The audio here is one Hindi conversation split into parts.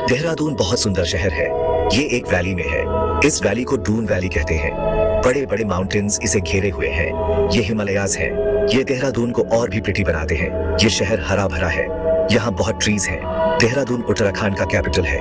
देहरादून बहुत सुंदर शहर है। ये एक वैली में है। इस वैली को डून वैली कहते हैं। बड़े बड़े माउंटेन्स इसे घेरे हुए हैं। ये हिमालयाज हैं। ये देहरादून को और भी प्रिटी बनाते हैं। ये शहर हरा भरा है। यहाँ बहुत ट्रीज हैं। देहरादून उत्तराखंड का कैपिटल है।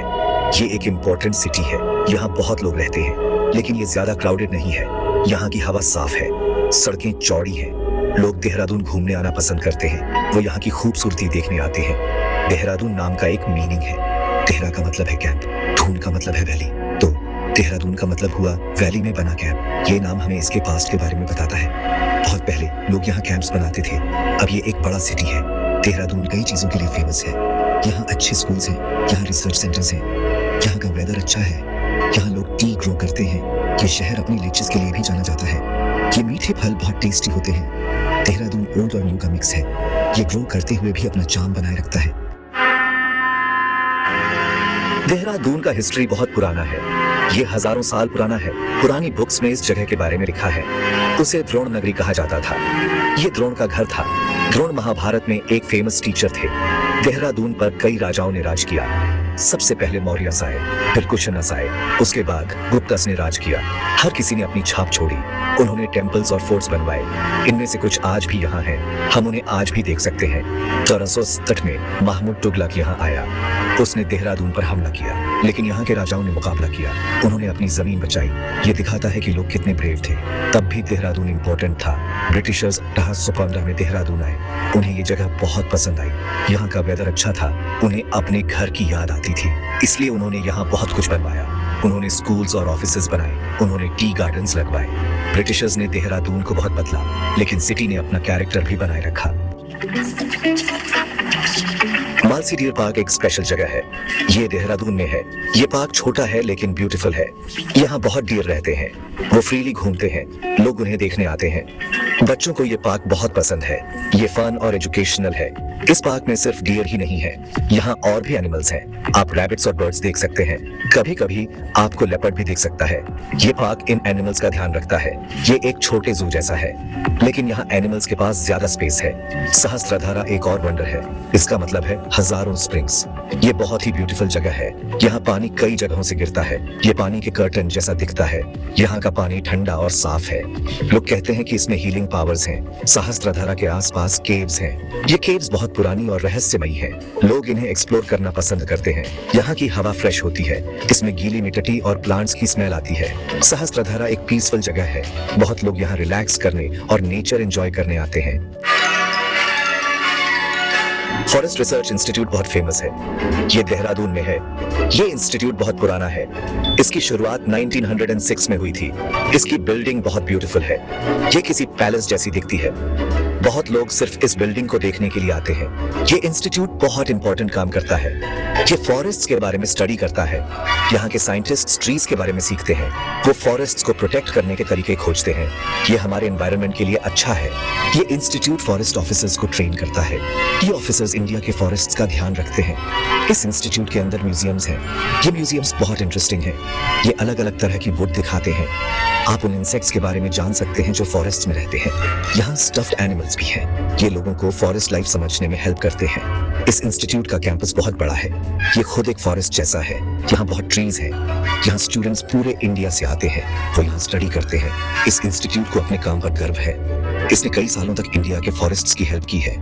ये एक इम्पोर्टेंट सिटी है। यहाँ बहुत लोग रहते हैं, लेकिन ये ज्यादा क्राउडेड नहीं है। यहाँ की हवा साफ है, सड़कें चौड़ी हैं। लोग देहरादून घूमने आना पसंद करते हैं। वो यहाँ की खूबसूरती देखने आते हैं। देहरादून नाम का एक मीनिंग है। देहरा का मतलब है कैंप, धून का मतलब है वैली, तो देहरादून का मतलब हुआ वैली में बना कैंप। ये नाम हमें इसके पास्ट के बारे में बताता है। बहुत पहले लोग यहाँ कैंप्स बनाते थे। अब ये एक बड़ा सिटी है। देहरादून कई चीजों के लिए फेमस है। यहाँ अच्छे स्कूल्स हैं, यहाँ रिसर्च सेंटर्स हैं, यहाँ का वेदर अच्छा है, यहाँ लोग टी ग्रो करते हैं। ये शहर अपनी लीचीज के लिए भी जाना जाता है। ये मीठे फल बहुत टेस्टी होते हैं। देहरादून ओल्ड और न्यू का मिक्स है। ये ग्रो करते हुए भी अपना चार्म बनाए रखता है। देहरादून का हिस्ट्री बहुत पुराना है। ये हजारों साल पुराना है। पुरानी बुक्स में इस जगह के बारे में लिखा है। उसे द्रोण नगरी कहा जाता था। ये द्रोण का घर था। द्रोण महाभारत में एक फेमस टीचर थे। देहरादून पर कई राजाओं ने राज किया। सबसे पहले मौर्यस आए, फिर कुशनस आए, उसके बाद गुप्तस ने राज किया। हर किसी ने अपनी छाप छोड़ी। उन्होंने टेम्पल्स और फोर्ट्स बनवाए। इनमें से कुछ आज भी यहाँ हैं। हम उन्हें आज भी देख सकते हैं। 1467 में महमूद तुगलक यहाँ आया। उसने देहरादून पर हमला किया, लेकिन यहाँ के राजाओं ने मुकाबला किया। उन्होंने अपनी जमीन बचाई। ये दिखाता है कि लोग कितने ब्रेव थे। तब भी देहरादून इम्पोर्टेंट था। ब्रिटिशर्स 1815 में देहरादून आए। उन्हें ये जगह बहुत पसंद आई। यहाँ का वेदर अच्छा था। उन्हें अपने घर की याद आती थी, इसलिए उन्होंने यहाँ बहुत कुछ बनवाया। उन्होंने स्कूल्स और ऑफिसेज बनाए। उन्होंने टी गार्डन्स लगवाए। ब्रिटिशर्स ने देहरादून को बहुत बदला, लेकिन सिटी ने अपना कैरेक्टर भी बनाए रखा। मालसी डियर पार्क एक स्पेशल जगह है। ये देहरादून में है। ये पार्क छोटा है लेकिन ब्यूटीफुल है। यहाँ बहुत डियर रहते हैं। वो फ्रीली घूमते हैं। लोग उन्हें देखने आते हैं। बच्चों को ये पार्क बहुत पसंद है। ये फन और एजुकेशनल है। इस पार्क में सिर्फ डियर ही नहीं है, यहाँ और भी एनिमल्स हैं। आप रैबिट्स और बर्ड्स देख सकते हैं। कभी कभी आपको लेपर्ड भी दिख सकता है। ये पार्क इन एनिमल्स का ध्यान रखता है। ये एक छोटे जू जैसा है, लेकिन यहाँ एनिमल्स के पास ज्यादा स्पेस है। सहस्त्रधारा एक और वंडर है। इसका मतलब है हजारों स्प्रिंग्स। ये बहुत ही ब्यूटीफुल जगह है। यहाँ पानी कई जगहों से गिरता है। ये पानी के कर्टन जैसा दिखता है। यहाँ का पानी ठंडा और साफ है। लोग कहते हैं कि इसमें हीलिंग पावर्स हैं। सहस्त्रधारा के आसपास केव्स हैं। ये केव्स बहुत पुरानी और रहस्यमयी हैं। लोग इन्हें एक्सप्लोर करना पसंद करते हैं। यहाँ की हवा फ्रेश होती है। इसमें गीली मिट्टी और प्लांट्स की स्मेल आती है। सहस्त्रधारा एक पीसफुल जगह है। बहुत लोग यहाँ रिलैक्स करने और नेचर एंजॉय करने आते हैं। फॉरेस्ट रिसर्च इंस्टीट्यूट बहुत फेमस है। ये देहरादून में है। ये इंस्टीट्यूट बहुत पुराना है। इसकी शुरुआत 1906 में हुई थी। इसकी बिल्डिंग बहुत ब्यूटीफुल है। ये किसी पैलेस जैसी दिखती है। बहुत लोग सिर्फ इस बिल्डिंग को देखने के लिए आते हैं। ये इंस्टीट्यूट बहुत इंपॉर्टेंट काम करता है। ये फॉरेस्ट्स के बारे में स्टडी करता है। यहाँ के साइंटिस्ट्स ट्रीज के बारे में सीखते हैं। वो फॉरेस्ट्स को प्रोटेक्ट करने के तरीके खोजते हैं। ये हमारे एनवायरनमेंट के लिए अच्छा है। ये इंस्टीट्यूट फॉरेस्ट ऑफिसर्स को ट्रेन करता है। ये ऑफिसर्स इंडिया के फॉरेस्ट्स का ध्यान रखते हैं। इस इंस्टीट्यूट के अंदर म्यूजियम्स हैं। ये म्यूजियम्स बहुत इंटरेस्टिंग हैं। ये अलग अलग तरह की वुड दिखाते हैं। आप उन इंसेक्ट्स के बारे में जान सकते हैं जो फॉरेस्ट में रहते हैं। यहाँ स्टफ्ड एनिमल्स भी हैं। ये लोगों को फॉरेस्ट लाइफ समझने में हेल्प करते हैं। इस इंस्टीट्यूट का कैंपस बहुत बड़ा है। ये खुद एक फॉरेस्ट जैसा है। यहाँ बहुत ट्रीज हैं। यहाँ स्टूडेंट्स पूरे इंडिया से आते हैं। वो यहाँ स्टडी करते हैं। इस इंस्टीट्यूट को अपने काम पर गर्व है। इसने कई सालों तक इंडिया के फॉरेस्ट्स की हेल्प की है।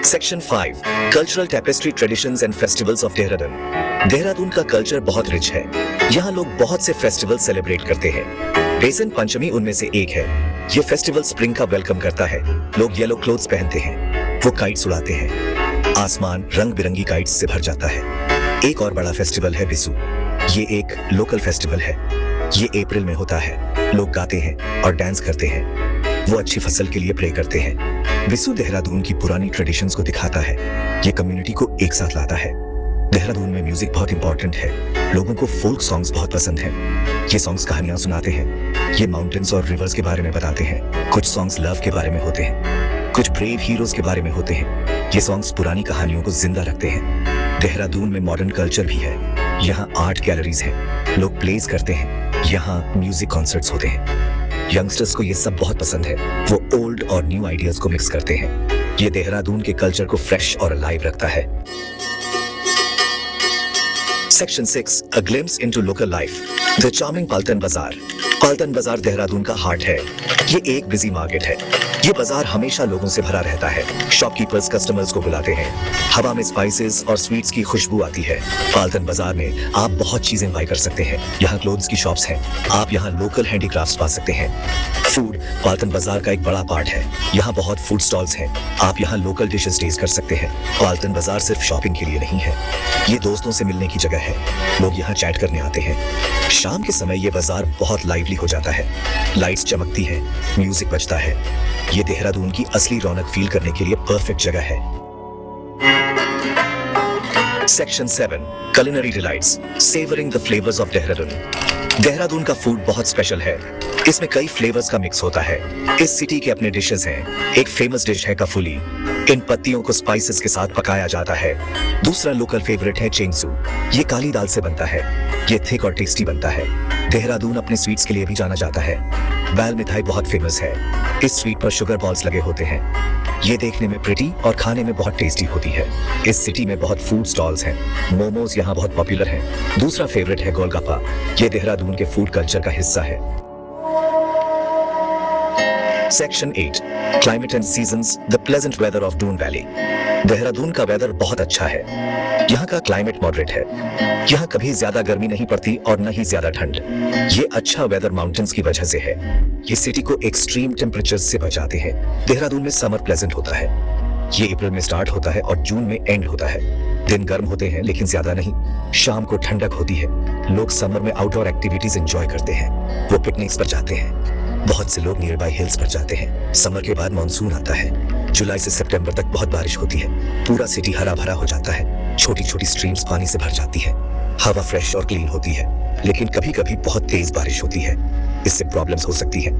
Section 5 cultural tapestry traditions and festivals of Dehradun. Dehradun का कल्चर बहुत रिच है। यहाँ लोग बहुत से फेस्टिवल सेलिब्रेट करते हैं। बेसन पंचमी उनमें से एक है। ये फेस्टिवल स्प्रिंग का वेलकम करता है। लोग येलो क्लोथ्स पहनते हैं। वो काइट्स उड़ाते हैं। आसमान रंग बिरंगी काइट्स से भर जाता है। एक और बड़ा फेस्टिवल है बिसु। ये एक लोकल फेस्टिवल है। ये अप्रैल में होता है। लोग गाते हैं और डांस करते हैं। वो अच्छी फसल के लिए प्रे करते हैं। बिसु देहरादून की पुरानी ट्रेडिशंस को दिखाता है। ये कम्युनिटी को एक साथ लाता है। देहरादून में म्यूजिक बहुत इंपॉर्टेंट है। लोगों को फोल्क सॉन्ग्स बहुत पसंद हैं। ये सॉन्ग्स कहानियां सुनाते हैं। ये माउंटेन्स और रिवर्स के बारे में बताते हैं। कुछ सॉन्ग्स लव के बारे में होते हैं। कुछ ब्रेव हीरोज के बारे में होते हैं। ये सॉन्ग्स पुरानी कहानियों को जिंदा रखते हैं। देहरादून में मॉडर्न कल्चर भी है। यहाँ आर्ट गैलरीज हैं। लोग प्लेस करते हैं। यहाँ म्यूजिक कॉन्सर्ट्स होते हैं। यंगस्टर्स को ये सब बहुत पसंद है। वो ओल्ड और न्यू आइडियाज को मिक्स करते हैं। ये देहरादून के कल्चर को फ्रेश और अलाइव रखता है। Section 6, a glimpse into local life. The charming Paltan Bazaar. पाल्टन बाजार देहरादून का हार्ट है। ये एक बिजी मार्केट है। ये बाजार हमेशा लोगों से भरा रहता है। शॉपकीपर्स कस्टमर्स को बुलाते हैं। हवा में स्पाइसेस और स्वीट्स की खुशबू आती है। पाल्टन बाजार में आप बहुत चीजें बाय कर सकते हैं। यहाँ क्लोथ्स की शॉप्स हैं। आप यहाँ लोकल हैंडीक्राफ्ट्स पा सकते हैं। फूड पाल्टन बाजार का एक बड़ा पार्ट है। यहाँ बहुत फूड स्टॉल्स हैं। आप यहाँ लोकल डिशेस टेस्ट कर सकते हैं। पाल्टन बाजार सिर्फ शॉपिंग के लिए नहीं है, ये दोस्तों से मिलने की जगह है। लोग यहाँ चैट करने आते हैं। शाम के समय ये बाजार बहुत लाइवली हो जाता है। लाइट्स चमकती हैं, म्यूजिक बजता है। ये देहरादून की असली रौनक फील करने के लिए परफेक्ट जगह है। Section 7, culinary delights, savoring the flavors of Dehradun. Dehradun का फूड बहुत स्पेशल है। इसमें कई फ्लेवर्स का मिक्स होता है। इस सिटी के अपने डिशेस हैं। एक फेमस डिश है कफूली। इन पत्तियों को स्पाइसेस के साथ पकाया जाता है। दूसरा लोकल फेवरेट है चेंगसू। ये काली दाल से बनता है। ये थिक और टेस्टी बनता है। देहरादून अपने स्वीट्स के लिए भी जाना जाता है। बैल मिठाई बहुत फेमस है। इस स्वीट पर शुगर बॉल्स लगे होते हैं। ये देखने में प्रिटी और खाने में बहुत टेस्टी होती है। इस सिटी में बहुत फूड स्टॉल्स हैं। मोमोज यहाँ बहुत पॉपुलर हैं। दूसरा फेवरेट है गोलगप्पा। ये देहरादून के फूड कल्चर का हिस्सा है। Section 8, Climate and Seasons, the pleasant weather of Doon Valley. Dehradun का वेदर बहुत अच्छा है। यहाँ का क्लाइमेट मॉडरेट है। यहाँ कभी ज्यादा गर्मी नहीं पड़ती और न ही ज्यादा ठंड। ये अच्छा वेदर माउंटेन्स की वजह से है। ये सिटी को एक्सट्रीम टेम्परेचर से बचाते हैं। देहरादून में समर प्लेजेंट होता है। ये अप्रैल में स्टार्ट होता है और जून में एंड होता है। दिन गर्म होते हैं लेकिन ज्यादा नहीं। शाम को ठंडक होती है। लोग समर में आउटडोर एक्टिविटीज एंजॉय करते हैं। वो पिकनिक्स पर जाते हैं। बहुत से लोग नियर बाय हिल्स पर जाते हैं। समर के बाद मानसून आता है। जुलाई से सितंबर तक बहुत बारिश होती है। पूरा सिटी हरा भरा हो जाता है। छोटी छोटी स्ट्रीम्स पानी से भर जाती है। हवा फ्रेश और क्लीन होती है, लेकिन कभी कभी बहुत तेज बारिश होती है। इससे प्रॉब्लम्स हो सकती है।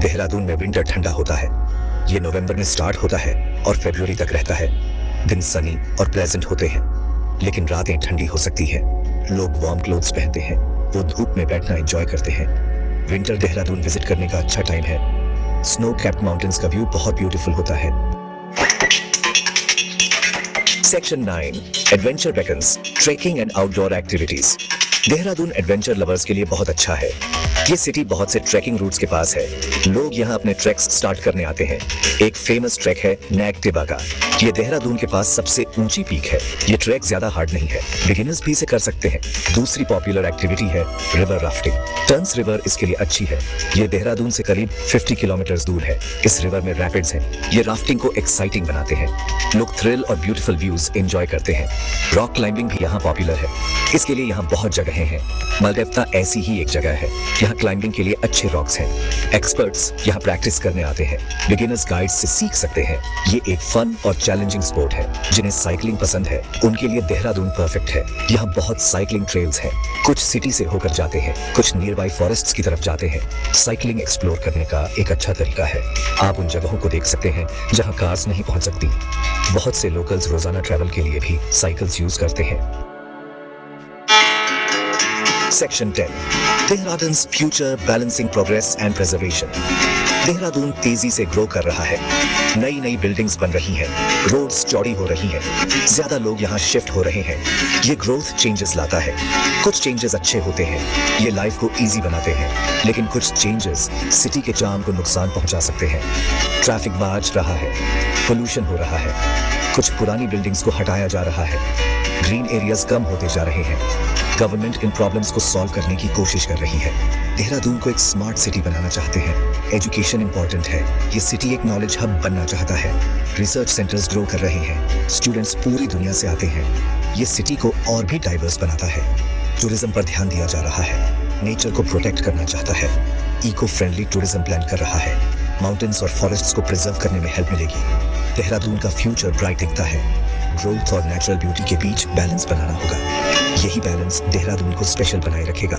देहरादून में विंटर ठंडा होता है। ये नवंबर में स्टार्ट होता है और फरवरी तक रहता है। दिन सनी और प्लेजेंट होते हैं, लेकिन रातें ठंडी हो सकती है। लोग वार्म क्लोथ्स पहनते हैं। वो धूप में बैठना एंजॉय करते हैं। विंटर देहरादून विजिट करने का अच्छा टाइम है। स्नो कैप्ड माउंटेन्स का व्यू बहुत ब्यूटीफुल होता है। Section 9, Adventure Beckons, Trekking and Outdoor Activities. Dehradun adventure lovers के लिए बहुत अच्छा है। ये सिटी बहुत से ट्रैकिंग रूट्स के पास है। लोग यहाँ अपने ट्रैक्स स्टार्ट करने आते हैं। एक फेमस ट्रैक है नैग टिबा का। ये देहरादून के पास सबसे ऊंची पीक है। ये ट्रैक ज्यादा हार्ड नहीं है, बिगिनर्स भी इसे कर सकते हैं। दूसरी पॉपुलर एक्टिविटी है रिवर राफ्टिंग। टर्न्स रिवर इसके लिए अच्छी है। ये देहरादून से करीब 50 किलोमीटर दूर है। इस रिवर में रैपिड्स हैं। ये राफ्टिंग को एक्साइटिंग बनाते हैं। लोग थ्रिल और ब्यूटीफुल व्यूज एंजॉय करते हैं। रॉक क्लाइंबिंग भी यहाँ पॉपुलर है। इसके लिए यहाँ बहुत जगहें हैं। मलदेवता ऐसी ही एक जगह है। यहाँ क्लाइंबिंग के लिए अच्छे रॉक्स हैं। एक्सपर्ट्स यहाँ प्रैक्टिस करने आते हैं। बिगिनर्स गाइड्स से सीख सकते हैं। ये एक फन और चैलेंजिंग स्पोर्ट है। जिन्हें साइकिलिंग पसंद है उनके लिए देहरादून परफेक्ट है। यहाँ बहुत साइकिलिंग ट्रेल्स हैं। कुछ सिटी से होकर जाते हैं, कुछ नियर बाय फॉरेस्ट्स की तरफ जाते हैं। साइकिलिंग एक्सप्लोर करने का एक अच्छा तरीका है। आप उन जगहों को देख सकते हैं जहाँ कार्स नहीं पहुँच सकती। बहुत से लोकल्स रोजाना ट्रैवल के लिए भी साइकिल्स यूज करते हैं। Section 10, Dehradun's future balancing progress and preservation. Dehradun तेजी से ग्रो कर रहा है। नई नई बिल्डिंग्स बन रही हैं, रोड्स चौड़ी हो रही हैं, ज्यादा लोग यहाँ शिफ्ट हो रहे हैं। ये ग्रोथ चेंजेस लाता है। कुछ चेंजेस अच्छे होते हैं, ये लाइफ को इजी बनाते हैं, लेकिन कुछ चेंजेस सिटी के चार्म को नुकसान पहुंचा सकते हैं। ट्रैफिक बढ़ रहा है, पोल्यूशन हो रहा है, कुछ पुरानी बिल्डिंग्स को हटाया जा रहा है, ग्रीन एरियाज कम होते जा रहे हैं। गवर्नमेंट इन प्रॉब्लम्स को सॉल्व करने की कोशिश कर रही है। देहरादून को एक स्मार्ट सिटी बनाना चाहते हैं। एजुकेशन इंपॉर्टेंट है। ये सिटी एक नॉलेज हब बनना चाहता है। रिसर्च सेंटर्स ग्रो कर रहे हैं। स्टूडेंट्स पूरी दुनिया से आते हैं। ये सिटी को और भी डाइवर्स बनाता है। टूरिज्म पर ध्यान दिया जा रहा है। नेचर को प्रोटेक्ट करना चाहता है। इको फ्रेंडली टूरिज्म प्लान कर रहा है। माउंटेन्स और फॉरेस्ट्स को प्रिजर्व करने में हेल्प मिलेगी। देहरादून का फ्यूचर ब्राइट दिखता है। ग्रोथ और नेचुरल ब्यूटी के बीच बैलेंस बनाना होगा। यही बैलेंस देहरादून को स्पेशल बनाए रखेगा।